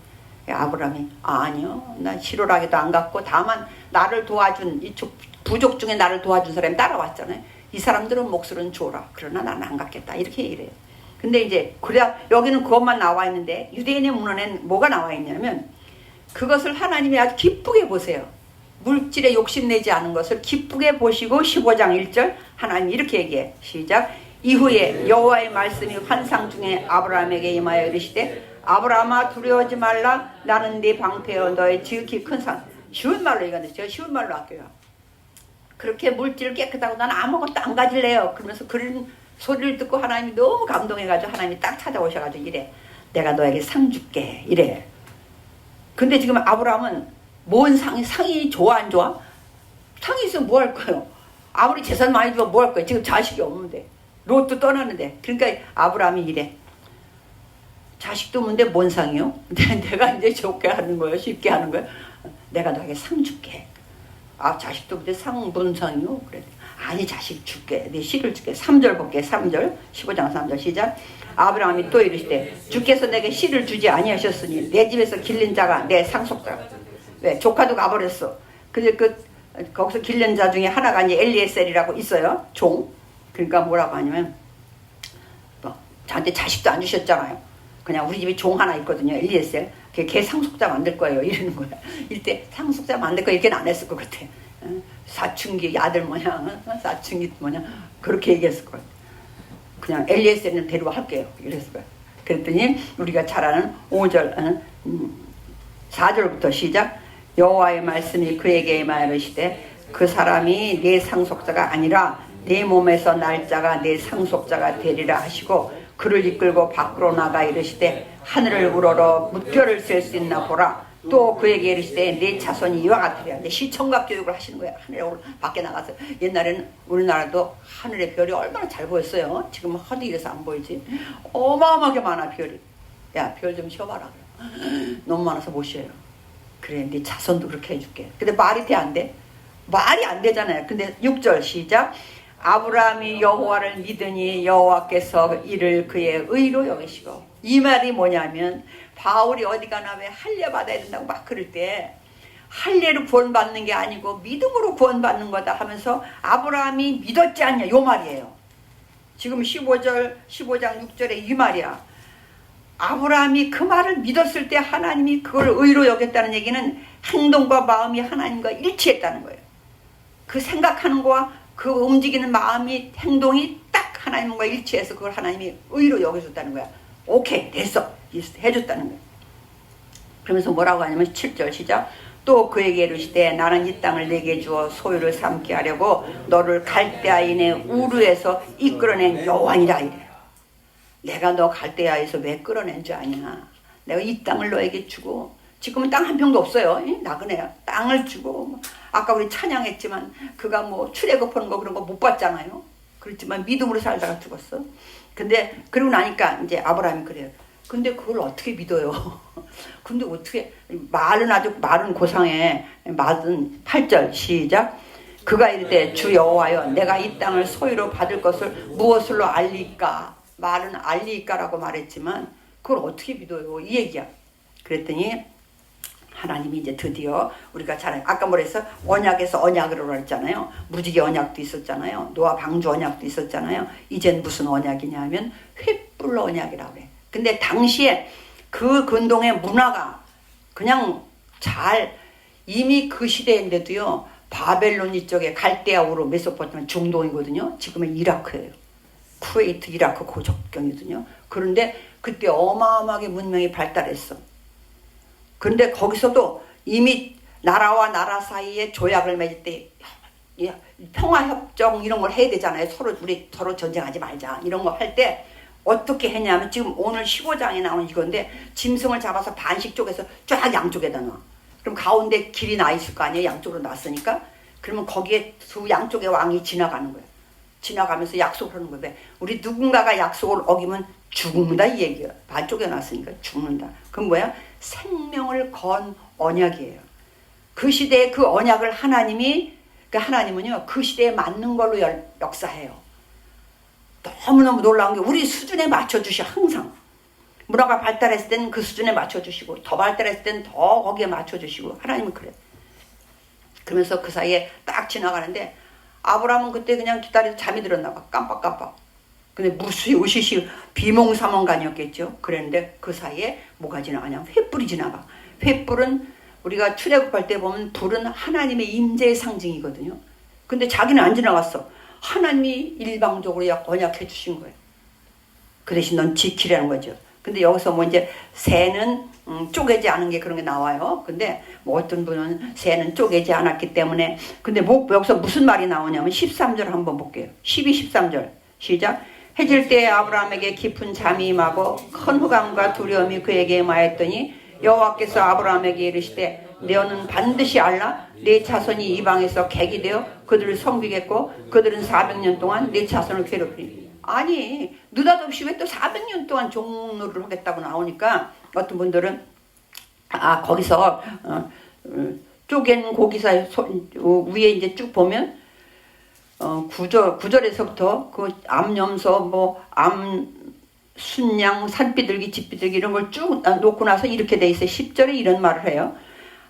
아브라함이 아니요 난 시로라기도 안 갔고 다만 나를 도와준 이쪽 부족 중에 나를 도와준 사람이 따라왔잖아요. 이 사람들은 몫을은 줘라. 그러나 나는 안 갔겠다. 이렇게 얘기를 해요. 근데 이제 그래야 여기는 그것만 나와 있는데 유대인의 문헌엔 뭐가 나와 있냐면 그것을 하나님이 아주 기쁘게 보세요. 물질에 욕심내지 않은 것을 기쁘게 보시고 15장 1절 하나님이 이렇게 얘기해. 시작. 이후에 여호와의 말씀이 환상 중에 아브라함에게 임하여 이르시되 아브라함아 두려워하지 말라. 나는 네 방패여 너의 지극히 큰 산. 쉬운 말로 얘기하는데 제가 쉬운 말로 할게요. 그렇게 물질 깨끗하고 나는 아무것도 안 가질래요. 그러면서 그런 소리를 듣고 하나님이 너무 감동해가지고 하나님이 딱 찾아오셔가지고 이래. 내가 너에게 상 줄게. 이래. 근데 지금 아브라함은 뭔 상이 좋아 안 좋아? 상이 있으면 뭐 할 거예요? 아무리 재산 많이 주면 뭐 할 거예요? 지금 자식이 없는데. 롯도 떠나는데. 그러니까 아브라함이 이래. 자식도 없는데 뭔 상이요? 내가 이제 좋게 하는 거예요? 쉽게 하는 거예요? 내가 너에게 상 줄게. 아 자식도 없는데 상 뭔 상이요? 그래. 아니 자식 줄게. 네 씨를 줄게. 3절 볼게. 3절 15장 3절 시작. 아브라함이 또 이르시되 주께서 내게 씨를 주지 아니하셨으니 내 집에서 길른 자가 내 상속자가. 왜? 조카도 가버렸어. 근데 거기서 길른 자 중에 하나가 이제 엘리에셀이라고 있어요. 종. 그러니까 뭐라고 하냐면 저한테 자식도 안 주셨잖아요. 그냥 우리 집에 종 하나 있거든요. 엘리에셀. 걔 상속자 만들 거예요. 이러는 거야. 이때 상속자 만들 거 이렇게는 안 했을 것 같아. 사춘기 아들 뭐냐, 사춘기 뭐냐 그렇게 얘기했을 거예요. 그냥 엘리에셀은 데려갈게요. 이랬을 거예요. 그랬더니 우리가 잘 아는 5절, 4절부터 시작. 여호와의 말씀이 그에게 임하시되 그 사람이 내 상속자가 아니라 내 몸에서 날 자가 내 상속자가 되리라 하시고 그를 이끌고 밖으로 나가 이르시되 하늘을 우러러 무뼈를 셀 수 있나 보라. 또 그에게 이르시되 내 자손이 이와 같으리라. 이제 시청각 교육을 하시는 거예요. 하늘에 밖에 나가서. 옛날에는 우리나라도 하늘의 별이 얼마나 잘 보였어요. 지금은 하도 이래서 안 보이지. 어마어마하게 많아 별이. 야 별 좀 쉬어봐라. 너무 많아서 못 쉬어요. 그래 네 자손도 그렇게 해줄게. 근데 말이 돼 안 돼? 말이 안 되잖아요. 근데 6절 시작. 아브라함이 여호와를 믿으니 여호와께서 이를 그의 의로 여기시고. 이 말이 뭐냐면 바울이 어디 가나 왜 할례 받아야 된다고 막 그럴 때 할례로 구원받는 게 아니고 믿음으로 구원받는 거다 하면서 아브라함이 믿었지 않냐 요 말이에요. 지금 15장 6절에 이 말이야. 아브라함이 그 말을 믿었을 때 하나님이 그걸 의로 여겼다는 얘기는 행동과 마음이 하나님과 일치했다는 거예요. 그 생각하는 거와 그 움직이는 마음이 행동이 딱 하나님과 일치해서 그걸 하나님이 의로 여겨줬다는 거야. 오케이 됐어 해줬다는 거야. 그러면서 뭐라고 하냐면 7절 시작. 또 그에게 이르시되 나는 이 땅을 내게 주어 소유를 삼게 하려고 너를 갈대아인의 우르에서 이끌어낸 여호와니라 이래요. 내가 너 갈대아에서 왜 끌어낸 줄 아냐. 내가 이 땅을 너에게 주고 지금은 땅 한 평도 없어요. 나그네야. 땅을 주고 아까 우리 찬양했지만 그가 뭐 출애굽하는 거 그런 거 못 봤잖아요. 그렇지만 믿음으로 살다가 죽었어. 근데 그러고 나니까 이제 아브라함이 그래요. 근데 그걸 어떻게 믿어요? 근데 어떻게 말은 고상해. 말은 8절 시작. 그가 이르되 주 여호와여 내가 이 땅을 소유로 받을 것을 무엇으로 알리까? 말은 알리까라고 말했지만 그걸 어떻게 믿어요? 이 얘기야. 그랬더니 하나님이 이제 드디어 우리가 잘 아까 뭐랬어? 언약에서 언약으로 했잖아요. 무지개 언약도 있었잖아요. 노아 방주 언약도 있었잖아요. 이젠 무슨 언약이냐 면 횃불 언약이라고 그래. 근데 당시에 그 근동의 문화가 그냥 잘 이미 그 시대인데도요. 바벨론 이쪽에 갈대아우로 메소포타미아 중동이거든요. 지금은 이라크예요. 쿠웨이트 이라크 고적경이거든요. 그런데 그때 어마어마하게 문명이 발달했어. 그런데 거기서도 이미 나라와 나라 사이에 조약을 맺을 때 평화협정 이런 걸 해야 되잖아요. 우리 서로 전쟁하지 말자 이런 거 할 때 어떻게 했냐면 지금 오늘 15장에 나오는 이건데 짐승을 잡아서 반씩 쪼개서 쫙 양쪽에다 놔. 그럼 가운데 길이 나 있을 거 아니에요. 양쪽으로 놨으니까. 그러면 거기에 두 양쪽의 왕이 지나가는 거예요. 지나가면서 약속을 하는 거예요. 우리 누군가가 약속을 어기면 죽는다 이 얘기야. 반 쪼개놨으니까 죽는다. 그건 뭐야? 생명을 건 언약이에요. 그 시대에 그 언약을 하나님이, 그러니까 하나님은요 그 시대에 맞는 걸로 역사해요. 너무너무 놀라운 게 우리 수준에 맞춰주셔. 항상 문화가 발달했을 때는 그 수준에 맞춰주시고, 더 발달했을 때는 더 거기에 맞춰주시고, 하나님은 그래. 그러면서 그 사이에 딱 지나가는데 아브라함은 그때 그냥 기다려서 잠이 들었나 봐. 깜빡깜빡. 근데 무시시 비몽사몽간이었겠죠. 그랬는데 그 사이에 뭐가 지나가냐, 횃불이 지나가. 횃불은 우리가 출애굽할 때 보면 불은 하나님의 임재의 상징이거든요. 근데 자기는 안 지나갔어. 하나님이 일방적으로 언약해 주신 거예요. 그 대신 넌 지키라는 거죠. 근데 여기서 뭐 이제 새는 쪼개지 않은 게 그런 게 나와요. 근데 뭐 어떤 분은 새는 쪼개지 않았기 때문에, 근데 뭐 여기서 무슨 말이 나오냐면 13절 한번 볼게요. 12, 13절 시작. 해질 때에 아브라함에게 깊은 잠이 임하고 큰 흑암과 두려움이 그에게 임하였더니 여호와께서 아브라함에게 이르시되 너는 반드시 알라. 네 자손이 이방에서 객이 되어 그들을 섬기겠고 그들은 400년 동안 네 자손을 괴롭히니. 아니 느닷없이 왜 또 400년 동안 종노를 하겠다고 나오니까 어떤 분들은 거기서 쪼갠 고기사 위에 이제 쭉 보면 9절에서부터 그 암염소 뭐 순양 산비둘기 집비둘기 이런 걸 쭉 놓고 나서 이렇게 돼 있어요. 10절에 이런 말을 해요.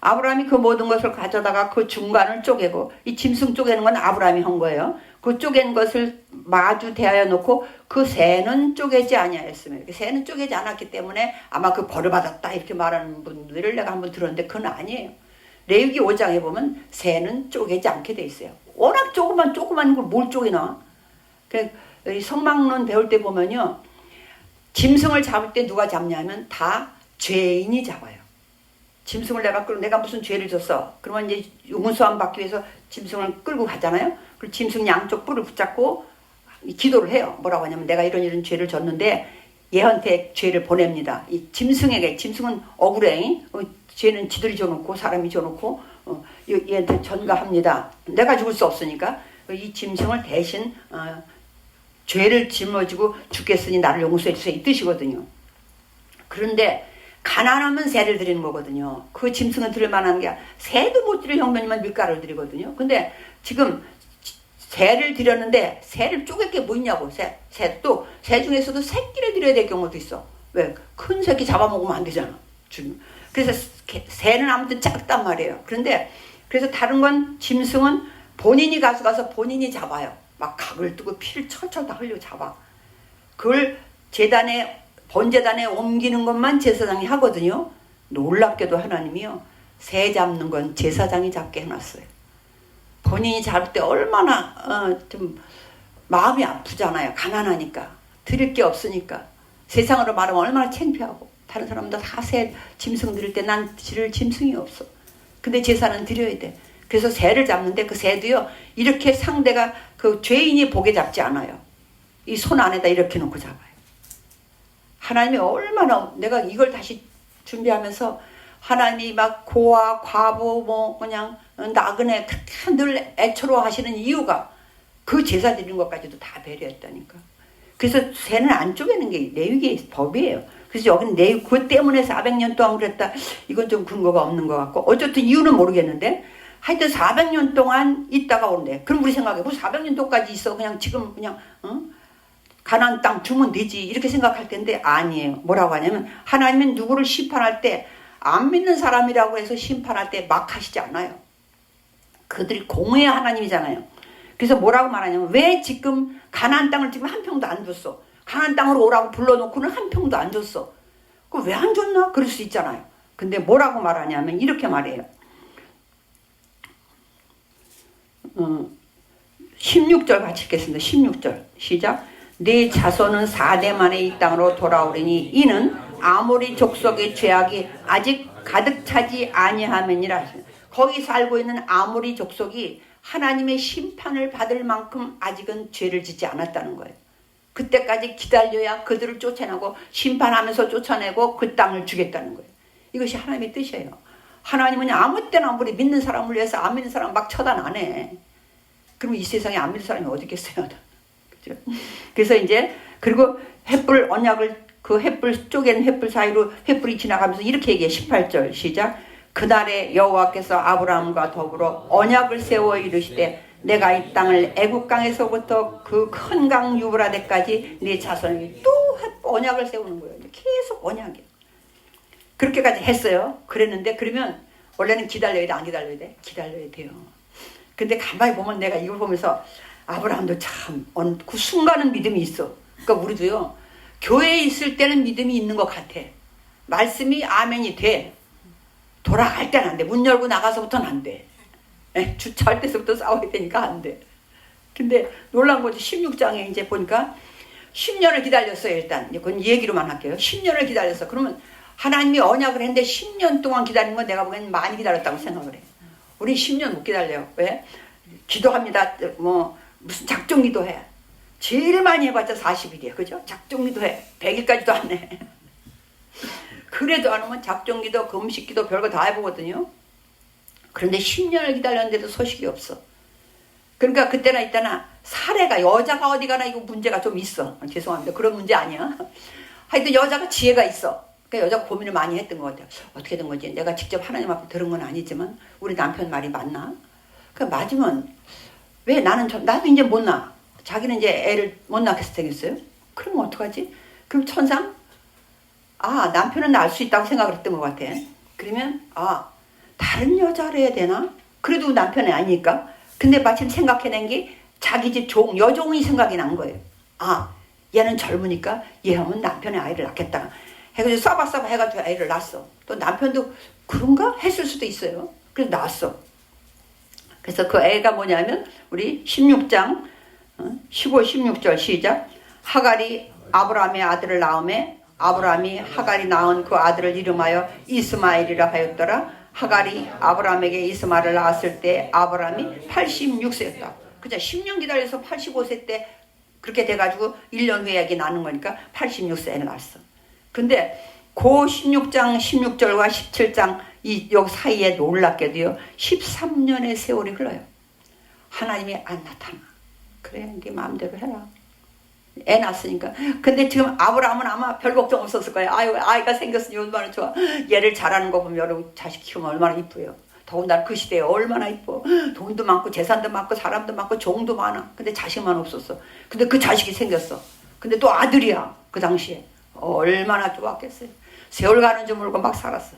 아브라함이 그 모든 것을 가져다가 그 중간을 쪼개고, 이 짐승 쪼개는 건 아브라함이 한 거예요. 그 쪼갠 것을 마주 대하여 놓고 그 새는 쪼개지 아니하였으며, 새는 쪼개지 않았기 때문에 아마 그 벌을 받았다 이렇게 말하는 분들을 내가 한번 들었는데 그건 아니에요. 레위기 5장에 보면 새는 쪼개지 않게 돼 있어요. 워낙 조그만 걸 뭘 쪼개나. 성막론 배울 때 보면요, 짐승을 잡을 때 누가 잡냐면 다 죄인이 잡아요. 짐승을 내가 무슨 죄를 졌어. 그러면 이제 용서함 받기 위해서 짐승을 끌고 가잖아요. 그리고 짐승 양쪽 뿔을 붙잡고 기도를 해요. 뭐라고 하냐면 내가 이런 죄를 졌는데 얘한테 죄를 보냅니다. 이 짐승에게, 짐승은 억울해. 죄는 지들이 져놓고 사람이 져놓고 얘한테 전가합니다. 내가 죽을 수 없으니까 이 짐승을 대신 죄를 짊어지고 죽겠으니 나를 용서해 주세요 이 뜻이거든요. 그런데 가난하면 새를 드리는 거거든요. 그 짐승은 드릴 만한 게 새도 못 드릴 형편이면 밀가루를 드리거든요. 근데 지금 새를 드렸는데 새를 쪼갤 게 뭐 있냐고. 새 중에서도 새끼를 드려야 될 경우도 있어. 왜? 큰 새끼 잡아먹으면 안 되잖아. 그래서 새는 아무튼 작단 말이에요. 그래서 다른 건, 짐승은 본인이 가서 본인이 잡아요. 막 각을 뜨고 피를 철철 다 흘려 잡아. 그걸 본제단에 옮기는 것만 제사장이 하거든요. 놀랍게도 하나님이요, 새 잡는 건 제사장이 잡게 해놨어요. 본인이 잡을 때 얼마나 좀 마음이 아프잖아요. 가난하니까, 드릴 게 없으니까. 세상으로 말하면 얼마나 창피하고, 다른 사람들 다 새 짐승 드릴 때 난 드릴 짐승이 없어. 근데 제사는 드려야 돼. 그래서 새를 잡는데 그 새도요, 이렇게 상대가 그 죄인이 보게 잡지 않아요. 이 손 안에다 이렇게 놓고 잡아요. 하나님이 얼마나, 내가 이걸 다시 준비하면서 하나님이 막 고아, 과부, 뭐 그냥 나그네 그렇게 늘 애처로 하시는 이유가 그 제사 드리는 것까지도 다 배려했다니까. 그래서 새는 안 쪼개는 게 레위기의 법이에요. 그래서 여기는 그 때문에 400년 동안 그랬다. 이건 좀 근거가 없는 것 같고, 어쨌든 이유는 모르겠는데 하여튼 400년 동안 있다가 오는데, 그럼 우리 생각해, 뭐 400년 동안까지 있어 그냥 지금 그냥 가나안 땅 주면 되지 이렇게 생각할 텐데 아니에요. 뭐라고 하냐면 하나님은 누구를 심판할 때 안 믿는 사람이라고 해서 심판할 때 막 하시지 않아요. 그들이 공의의 하나님이잖아요. 그래서 뭐라고 말하냐면, 왜 지금 가나안 땅을 지금 한 평도 안 줬어? 가나안 땅으로 오라고 불러놓고는 한 평도 안 줬어. 그 왜 안 줬나? 그럴 수 있잖아요. 근데 뭐라고 말하냐면 이렇게 말해요. 16절 같이 읽겠습니다. 16절 시작. 네 자손은 4대 만에 이 땅으로 돌아오리니 이는 아모리 족속의 죄악이 아직 가득 차지 아니함이니라. 거기 살고 있는 아모리 족속이 하나님의 심판을 받을 만큼 아직은 죄를 짓지 않았다는 거예요. 그때까지 기다려야 그들을 쫓아내고 심판하면서 쫓아내고 그 땅을 주겠다는 거예요. 이것이 하나님의 뜻이에요. 하나님은 아무 때나 우리 믿는 사람을 위해서 안 믿는 사람 막 처단 안 해. 그럼 이 세상에 안 믿는 사람이 어디 있겠어요? 그죠? 그래서 이제, 그리고 횃불 언약을 그 횃불 쪼갠 횃불 사이로 횃불이 지나가면서 이렇게 얘기해. 18절 시작. 그날에 여호와께서 아브라함과 더불어 언약을 세워 이르시되 내가 이 땅을 애굽 강에서부터 그 큰 강 유브라데까지 네 자손에게 또 언약을 세우는 거예요. 계속 언약이야. 그렇게까지 했어요. 그랬는데 그러면 원래는 기다려야 돼, 안 기다려야 돼? 기다려야 돼요. 근데 가만히 보면 내가 이걸 보면서 아브라함도 참 그 순간은 믿음이 있어. 그러니까 우리도요. 교회에 있을 때는 믿음이 있는 것 같아. 말씀이 아멘이 돼. 돌아갈 때는 안 돼. 문 열고 나가서부터는 안 돼. 주차할 때서부터 싸워야 되니까 안 돼. 근데 놀란 거지. 16장에 이제 보니까 10년을 기다렸어요. 일단 그건 얘기로만 할게요. 10년을 기다렸어. 그러면 하나님이 언약을 했는데 10년 동안 기다린 건 내가 보기엔 많이 기다렸다고 생각을 해. 우리 10년 못 기다려요. 왜? 기도합니다. 뭐 무슨 작정기도 해. 제일 많이 해봤자 40일이야. 그죠? 작정기도 해. 100일까지도 안 해. 그래도 안 하면 작정기도 금식기도 별거 다 해보거든요. 그런데 10년을 기다렸는데도 소식이 없어. 그러니까 그때나 이때나 사례가 여자가 어디 가나 이거 문제가 좀 있어. 죄송합니다. 그런 문제 아니야. 하여튼 여자가 지혜가 있어. 그러니까 여자가 고민을 많이 했던 것 같아요. 어떻게 된 건지. 내가 직접 하나님 앞에 들은 건 아니지만 우리 남편 말이 맞나? 그 맞으면 왜 나도 이제 못 낳아. 자기는 이제 애를 못 낳겠어 생겼어요. 그러면 어떡하지? 그럼 천상? 남편은 낳을 수 있다고 생각을 했던 것 같아. 그러면 다른 여자를 해야 되나? 그래도 남편이 아니니까. 근데 마침 생각해낸 게 자기 집 여종이 생각이 난 거예요. 얘는 젊으니까 얘 하면 남편의 아이를 낳겠다. 해가지고 싸바싸바 해가지고 아이를 낳았어. 또 남편도 그런가? 했을 수도 있어요. 그래서 낳았어. 그래서 그 애가 뭐냐면 우리 16장 15, 16절 시작. 하갈이 아브라함의 아들을 낳음에 아브라함이 하갈이 낳은 그 아들을 이름하여 이스마엘이라 하였더라. 하갈이 아브라함에게 이스마엘을 낳았을 때 아브라함이 86세였다. 그죠? 10년 기다려서 85세 때 그렇게 돼가지고 1년 후에 애기 낳는 거니까 86세에 낳았어. 근데 그 16장 16절과 17장 요 사이에 놀랍게도요 13년의 세월이 흘러요. 하나님이 안 나타나. 그래 네 마음대로 해라. 애 낳았으니까. 근데 지금 아브라함은 아마 별 걱정 없었을 거예요. 아이가 생겼으니 얼마나 좋아. 얘를 잘하는 거 보면 여러분 자식 키우면 얼마나 이뻐요. 더군다나 그 시대에 얼마나 이뻐. 돈도 많고 재산도 많고 사람도 많고 종도 많아. 근데 자식만 없었어. 근데 그 자식이 생겼어. 근데 또 아들이야. 그 당시에 얼마나 좋았겠어요. 세월 가는 줄 모르고 막 살았어.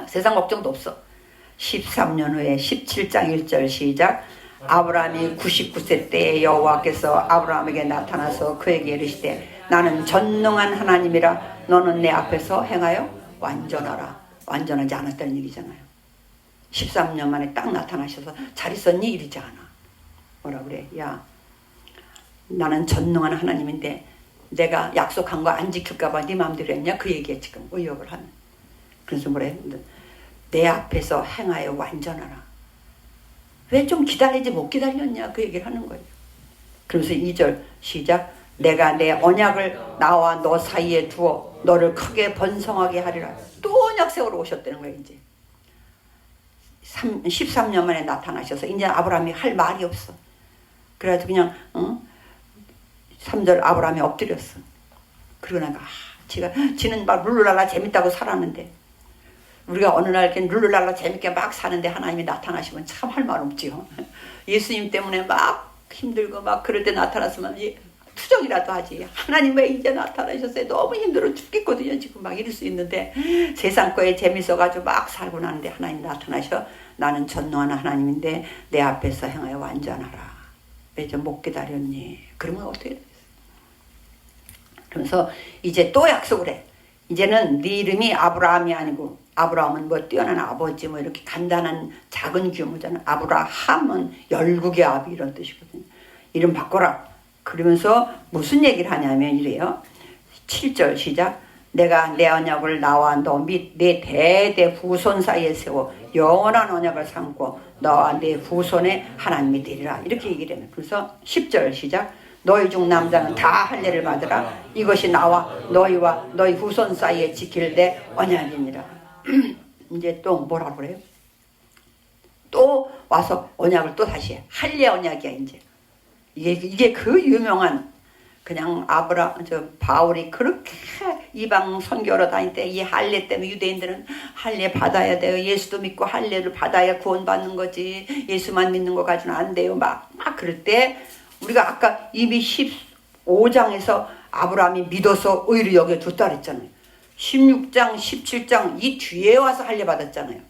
세상 걱정도 없어. 13년 후에 17장 1절 시작. 아브라함이 99세 때에 여호와께서 아브라함에게 나타나서 그에게 이르시되 나는 전능한 하나님이라 너는 내 앞에서 행하여 완전하라. 완전하지 않았다는 얘기잖아요. 13년 만에 딱 나타나셔서 잘 있었니? 이러지 않아. 뭐라 그래? 야 나는 전능한 하나님인데 내가 약속한 거 안 지킬까 봐 네 마음대로 했냐? 그 얘기에 지금 의혹을 하는. 그래서 뭐래? 내 앞에서 행하여 완전하라. 왜 좀 기다리지 못 기다렸냐? 그 얘기를 하는 거예요. 그러면서 2절 시작. 내가 내 언약을 나와 너 사이에 두어 너를 크게 번성하게 하리라. 또 언약 세우러 오셨다는 거예요. 이제 13년 만에 나타나셔서 이제 아브라함이 할 말이 없어. 그래가지고 그냥 3절 아브라함이 엎드렸어. 그러고 나니까 지는 막 룰루랄라 재밌다고 살았는데 우리가 어느 날 이렇게 룰루랄라 재밌게 막 사는데 하나님이 나타나시면 참 할 말 없지요. 예수님 때문에 막 힘들고 막 그럴 때 나타났으면 투정이라도 하지. 하나님 왜 이제 나타나셨어요? 너무 힘들어 죽겠거든요. 지금 막 이럴 수 있는데 세상 거에 재밌어가지고 막 살고 나는데 하나님 나타나셔. 나는 전능한 하나님인데 내 앞에서 행하여 완전하라. 왜 좀 못 기다렸니? 그러면 어떻게 되겠어? 그러면서 이제 또 약속을 해. 이제는 네 이름이 아브라함이 아니고 아브라함은 뭐 뛰어난 아버지 뭐 이렇게 간단한 작은 규모잖아. 아브라함은 열국의 아비 이런 뜻이거든요. 이름 바꿔라. 그러면서 무슨 얘기를 하냐면 이래요. 7절 시작. 내가 내 언약을 나와 너 및 내 대대 후손 사이에 세워 영원한 언약을 삼고 너와 내 후손의 하나님이 되리라. 이렇게 얘기를 해요. 그래서 10절 시작. 너희 중 남자는 다 할례를 받으라. 이것이 나와 너희와 너희 후손 사이에 지킬 내 언약이니라. 이제 또 뭐라고 그래요? 또 와서 언약을 또 다시 해. 할례 언약이야 이제. 이게 그 유명한 그냥 바울이 그렇게 이방 선교로 다닐 때 이 할례 때문에 유대인들은 할례 받아야 돼요. 예수도 믿고 할례를 받아야 구원받는 거지. 예수만 믿는 거 가지고는 안 돼요. 막 그럴 때 우리가 아까 이미 15장에서 아브라함이 믿어서 의를 여겨줬다 그랬잖아요. 16장, 17장 이 뒤에 와서 할례 받았잖아요.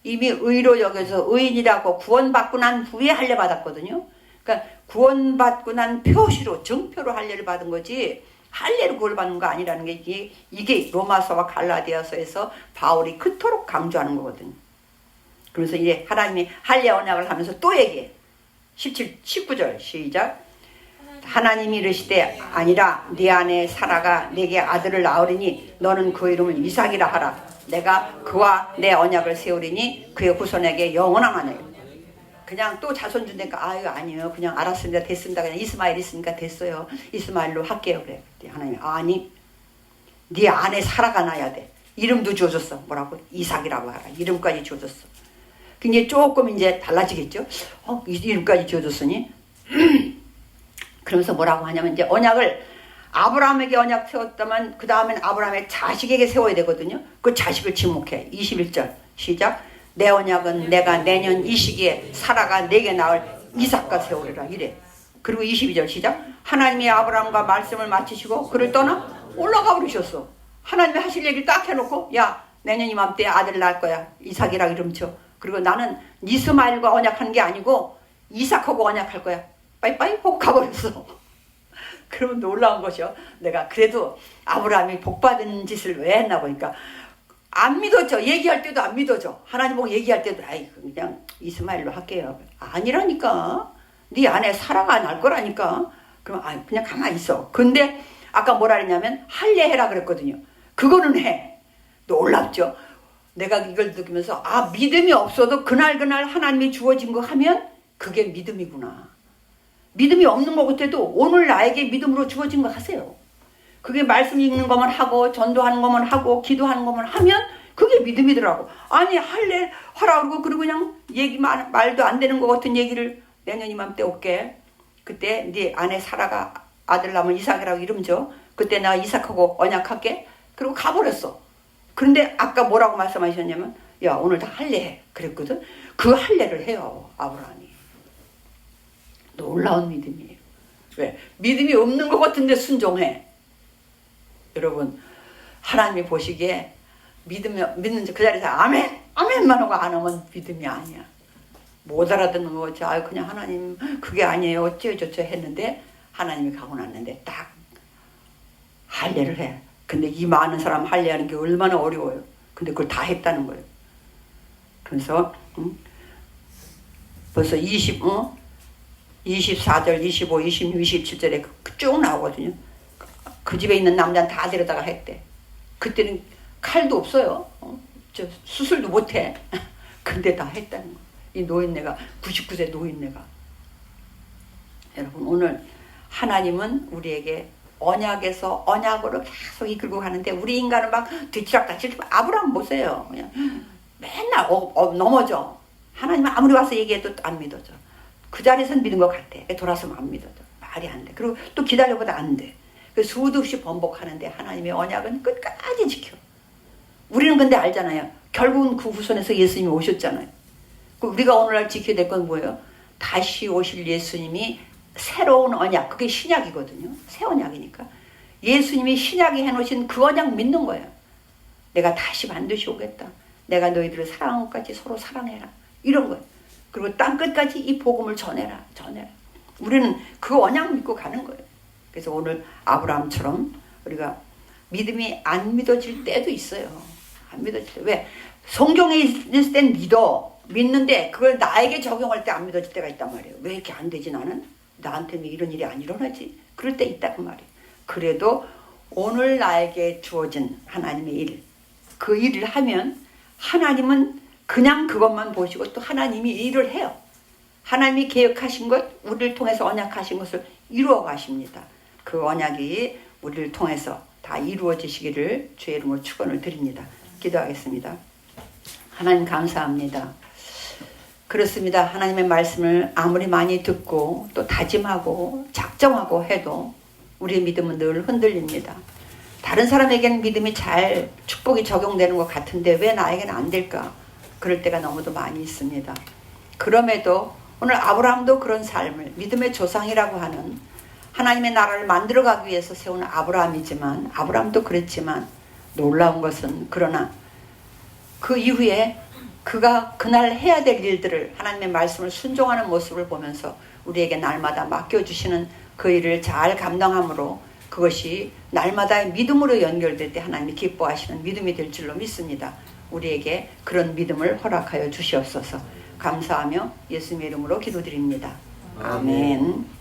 이미 의로 여겨서 의인이라고 구원받고 난 후에 할례 받았거든요. 그러니까 구원받고 난 표시로 증표로 할례를 받은 거지 할례로 구원을 받는 거 아니라는 게 이게 로마서와 갈라디아서에서 바울이 그토록 강조하는 거거든요. 그래서 이제 하나님이 할례 언약을 하면서 또 얘기해. 19절 시작. 하나님이 이르시되 아니라 네 아내 사라가 내게 아들을 낳으리니 너는 그 이름을 이삭이라 하라. 내가 그와 내 언약을 세우리니 그의 후손에게 영원한 언약. 그냥 또 자손 준다니까 아니에요. 그냥 알았습니다. 됐습니다. 그냥 이스마엘 있으니까 됐어요. 이스마엘로 할게요. 그래. 하나님 아니 네 아내 사라가 나야 돼. 이름도 지어줬어. 뭐라고? 이삭이라고 하라. 이름까지 지어줬어. 굉장히 조금 이제 달라지겠죠. 이름까지 지어줬으니 그러면서 뭐라고 하냐면 이제 언약을 아브라함에게 언약 세웠다면 그 다음엔 아브라함의 자식에게 세워야 되거든요. 그 자식을 지목해. 21절 시작. 내 언약은 내가 내년 이 시기에 사라가 내게 낳을 이삭과 세우리라 이래. 그리고 22절 시작. 하나님이 아브라함과 말씀을 마치시고 그를 떠나 올라가 버리셨어. 하나님이 하실 얘기를 딱 해놓고 야 내년 이맘때 아들 낳을 거야. 이삭이라 이름 쳐. 그리고 나는 이스마엘과 언약한 게 아니고 이삭하고 언약할 거야. 빠이빠이 하고 가버렸어. 그러면 놀라운 것이요. 내가 그래도 아브라함이 복받은 짓을 왜 했나 보니까 안 믿어져. 얘기할 때도 안 믿어져. 하나님 보고 얘기할 때도 그냥 이스마엘로 할게요. 아니라니까. 네 아내 사라가 날 거라니까. 그럼 그냥 가만히 있어. 근데 아까 뭐라 그랬냐면 할례해라 그랬거든요. 그거는 해. 놀랍죠. 내가 이걸 느끼면서 믿음이 없어도 그날 하나님이 주어진 거 하면 그게 믿음이구나. 믿음이 없는 것 같아도 오늘 나에게 믿음으로 주어진 거 하세요. 그게 말씀 읽는 것만 하고 전도하는 것만 하고 기도하는 것만 하면 그게 믿음이더라고. 아니 할래 하라고 그러고 그냥 말도 안 되는 것 같은 얘기를 내년 이맘때 올게. 그때 네 아내 사라가 아들 낳으면 이삭이라고 이름 줘. 그때 내가 이삭하고 언약할게. 그리고 가버렸어. 그런데 아까 뭐라고 말씀하셨냐면 야 오늘 다 할례해 그랬거든. 그 할례를 해요 아브라함이. 놀라운 믿음이에요. 왜? 믿음이 없는 것 같은데 순종해. 여러분 하나님이 보시기에 믿는 그 자리에서 아멘만 하고 안 하면 믿음이 아니야. 못 알아듣는 거지. 그냥 하나님 그게 아니에요 어쩌고저쩌고 했는데 하나님이 가고 났는데 딱 할례를 해. 근데 이 많은 사람 할례하는 게 얼마나 어려워요. 근데 그걸 다 했다는 거예요. 그래서 벌써 24절 25, 26, 27절에 쭉 나오거든요. 그 집에 있는 남자는 다 데려다가 했대. 그때는 칼도 없어요. 수술도 못해. 근데 다 했다는 거예요. 이 노인네가 99세 노인네가. 여러분 오늘 하나님은 우리에게 언약에서 언약으로 계속 이끌고 가는데 우리 인간은 막 뒤치락다칠 아브라함 보세요. 그냥 맨날 넘어져. 하나님은 아무리 와서 얘기해도 안 믿어져. 그 자리에서는 믿은 것 같아. 돌아서면 안 믿어져. 말이 안 돼. 그리고 또 기다려보다 안 돼. 수도 없이 번복하는데 하나님의 언약은 끝까지 지켜. 우리는 근데 알잖아요. 결국은 그 후손에서 예수님이 오셨잖아요. 우리가 오늘날 지켜야 될 건 뭐예요? 다시 오실 예수님이 새로운 언약, 그게 신약이거든요. 새 언약이니까. 예수님이 신약에 해놓으신 그 언약 믿는 거예요. 내가 다시 반드시 오겠다. 내가 너희들을 사랑한 것까지 서로 사랑해라. 이런 거예요. 그리고 땅 끝까지 이 복음을 전해라. 우리는 그 언약 믿고 가는 거예요. 그래서 오늘 아브라함처럼 우리가 믿음이 안 믿어질 때도 있어요. 안 믿어질 때. 왜? 성경에 있을 땐 믿는데 그걸 나에게 적용할 때 안 믿어질 때가 있단 말이에요. 왜 이렇게 안 되지 나는? 나한테는 이런 일이 안 일어나지? 그럴 때 있다고 말이에요. 그래도 오늘 나에게 주어진 하나님의 일, 그 일을 하면 하나님은 그냥 그것만 보시고 또 하나님이 일을 해요. 하나님이 계획하신 것, 우리를 통해서 언약하신 것을 이루어 가십니다. 그 언약이 우리를 통해서 다 이루어지시기를 주의 이름으로 축원을 드립니다. 기도하겠습니다. 하나님 감사합니다. 그렇습니다. 하나님의 말씀을 아무리 많이 듣고 또 다짐하고 작정하고 해도 우리의 믿음은 늘 흔들립니다. 다른 사람에게는 믿음이 잘 축복이 적용되는 것 같은데 왜 나에게는 안 될까? 그럴 때가 너무도 많이 있습니다. 그럼에도 오늘 아브라함도 그런 삶을 믿음의 조상이라고 하는 하나님의 나라를 만들어가기 위해서 세운 아브라함이지만 아브라함도 그랬지만 놀라운 것은 그러나 그 이후에 그가 그날 해야 될 일들을 하나님의 말씀을 순종하는 모습을 보면서 우리에게 날마다 맡겨주시는 그 일을 잘 감당함으로 그것이 날마다의 믿음으로 연결될 때 하나님이 기뻐하시는 믿음이 될 줄로 믿습니다. 우리에게 그런 믿음을 허락하여 주시옵소서. 감사하며 예수님의 이름으로 기도드립니다. 아멘.